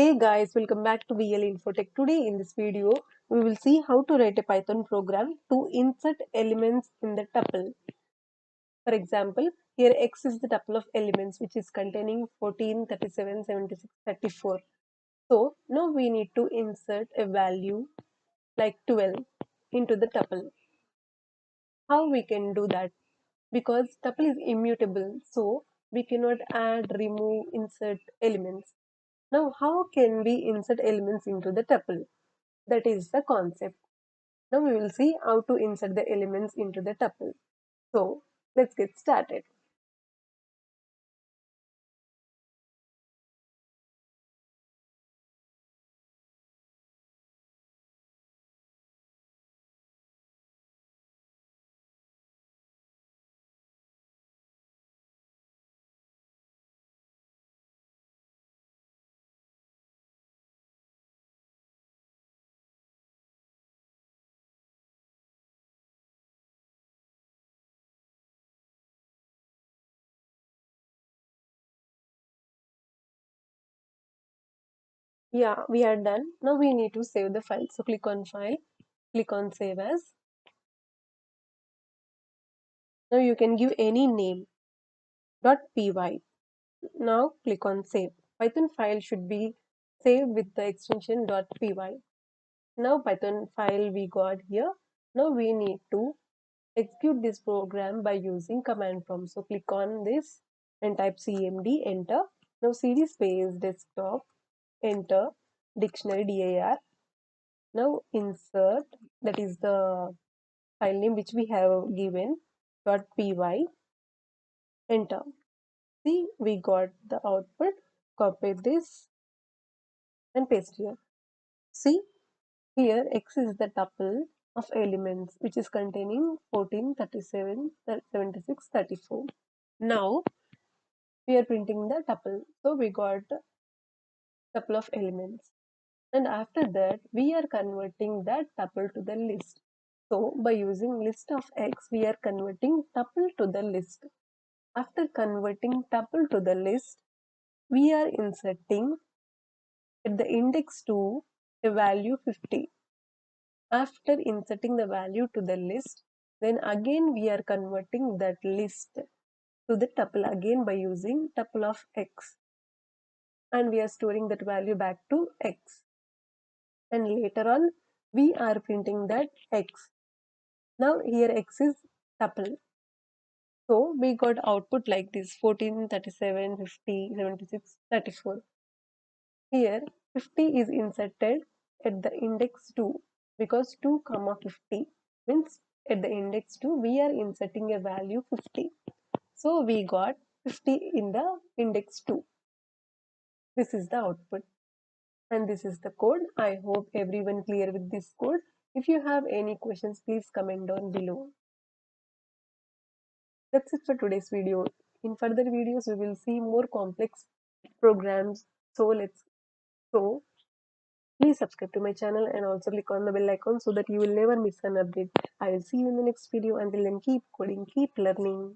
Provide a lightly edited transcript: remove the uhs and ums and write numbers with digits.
Hey guys, welcome back to BL InfoTech. Today in this video, we will see how to write a Python program to insert elements in the tuple. For example, here X is the tuple of elements which is containing 14, 37, 76, 34. So now we need to insert a value like 12 into the tuple. How we can do that? Because tuple is immutable, so we cannot add, remove, insert elements. Now, how can we insert elements into the tuple? That is the concept. Now we will see how to insert the elements into the tuple. So let's get started. Yeah, we are done. Now we need to save the file. So click on File, click on Save As. Now you can give any name, .py. Now click on Save. Python file should be saved with the extension .py. Now Python file we got here. Now we need to execute this program by using command prompt. So click on this and type cmd, enter. Now cd space desktop, enter dictionary dir. Now insert, that is the file name which we have given, .py, enter. See, we got the output. Copy this and paste here. See, here X is the tuple of elements which is containing 14, 37, 76, 34. Now we are printing the tuple. So we got tuple of elements. And after that, we are converting that tuple to the list. So by using list of X, we are converting tuple to the list. After converting tuple to the list, we are inserting at the index 2 a value 50. After inserting the value to the list, then again we are converting that list to the tuple again by using tuple of X. And we are storing that value back to X. And later on, we are printing that X. Now here X is tuple. So we got output like this: 14, 37, 50, 76, 34. Here 50 is inserted at the index 2 because 2 comma 50 means at the index 2 we are inserting a value 50. So we got 50 in the index 2. This is the output. And this is the code. I hope everyone clear with this code. If you have any questions, please comment down below. That's it for today's video. In further videos, we will see more complex programs. So please subscribe to my channel and also click on the bell icon so that you will never miss an update. I will see you in the next video. Until then, keep coding, keep learning.